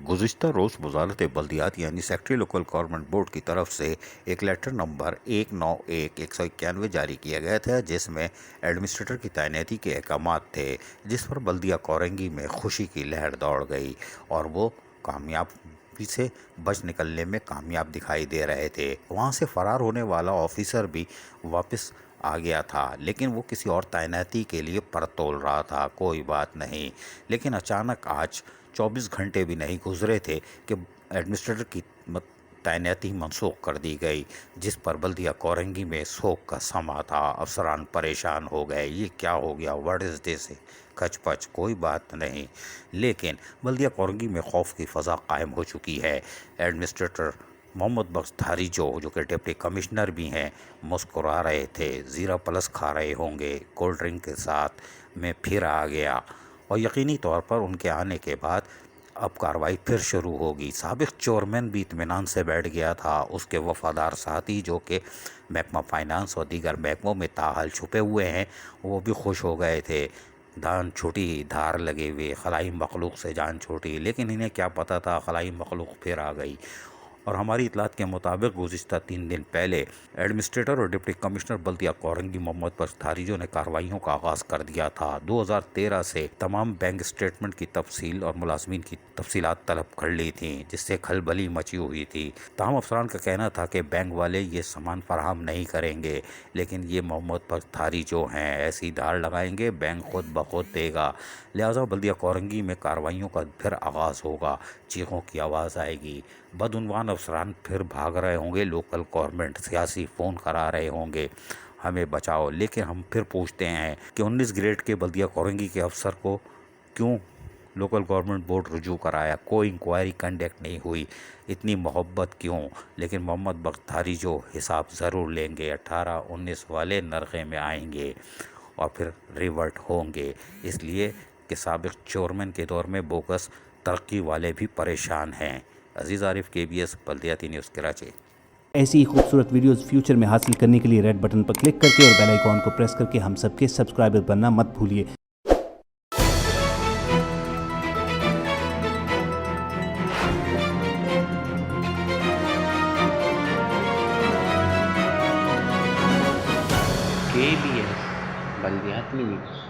गुज़िश्ता रोज़ वज़ारत बल्दियात यानी secretary local government board की तरफ से एक लेटर नंबर 191/191 जारी किया गया था, जिसमें एडमिनिस्ट्रेटर की तैनाती के अहकामात थे, जिस पर बल्दिया कोरंगी में खुशी की लहर दौड़ गई और वो कामयाबी से बच निकलने में कामयाब दिखाई दे रहे थे। वहाँ से फ़रार होने वाला ऑफिसर भी वापस आ गया था, लेकिन वो किसी और तैनाती के लिए परतोल रहा था। कोई बात नहीं, लेकिन अचानक आज 24 घंटे भी नहीं गुजरे थे कि एडमिनिस्ट्रेटर की तैनाती मनसूख कर दी गई, जिस पर बल्दिया कोरंगी में शोक का समा था। अफसरान परेशान हो गए, ये क्या हो गया, व्हाट इज़ दिस, खचपच। कोई बात नहीं, लेकिन बल्दिया कोरंगी में खौफ की फ़ज़ा कायम हो चुकी है। एडमिनिस्ट्रेटर मोहम्मद बख्श धारीजो, जो कि डिप्टी कमिश्नर भी हैं, मुस्कुरा रहे थे, ज़ीरा प्लस खा रहे होंगे कोल्ड ड्रिंक के साथ। मैं फिर आ गया, और यकीनी तौर पर उनके आने के बाद अब कार्रवाई फिर शुरू होगी। साबिक़ चेयरमैन भी इत्मीनान से बैठ गया था। उसके वफ़ादार साथी, जो कि महकमा फाइनेंस और दीगर महकमों में ताहाल छुपे हुए हैं, वो भी खुश हो गए थे। जान छूटी, धार लगे हुए, खलाई मखलूक से जान छूटी, लेकिन इन्हें क्या पता था खलाई मखलूक फिर आ गई। और हमारी इतलात के मुताबिक गुज़िश्ता 3 दिन पहले एडमिनिस्ट्रेटर और डिप्टी कमिश्नर बल्दिया कोरंगी मोहम्मद बख्श धारीजो ने कार्रवाइयों का आगाज़ कर दिया था। 2013 से तमाम बैंक स्टेटमेंट की तफसील और मुलाजमीन की तफसीलात तलब कर ली थी, जिससे खलबली मची हुई थी। ताहम अफसरान का कहना था कि बैंक वाले ये सामान फराहम नहीं करेंगे, लेकिन ये मोहम्मद बख्श धारीजो हैं, ऐसी धार लगाएंगे बैंक खुद ब खुद देगा। लिहाजा बल्दिया कोरंगी में कार्रवाइयों का फिर आगाज़ होगा। चीखों की आवाज़ आएगी, बदउनवान अफसरान फिर भाग रहे होंगे, लोकल गवर्नमेंट सियासी फ़ोन करा रहे होंगे हमें बचाओ। लेकिन हम फिर पूछते हैं कि 19 ग्रेड के बल्दिया कोरंगी के अफसर को क्यों लोकल गवर्नमेंट बोर्ड रुजू कराया, कोई इंक्वायरी कंडक्ट नहीं हुई, इतनी मोहब्बत क्यों? लेकिन मोहम्मद बख्श धारीजो हिसाब ज़रूर लेंगे, 18-19 वाले नरखे में आएंगे और फिर रिवर्ट होंगे, इसलिए कि साबिक़ चेयरमैन के दौर में बोगस तरक्की वाले भी परेशान हैं। अजीज़ आरिफ, KBS बल्दियाती न्यूज़ कराची। ऐसी ही खूबसूरत वीडियोस फ्यूचर में हासिल करने के लिए रेड बटन पर क्लिक करके और बेल आइकॉन को प्रेस करके हम सबके सब्सक्राइबर बनना मत भूलिए। KBS बल्दियाती न्यूज़।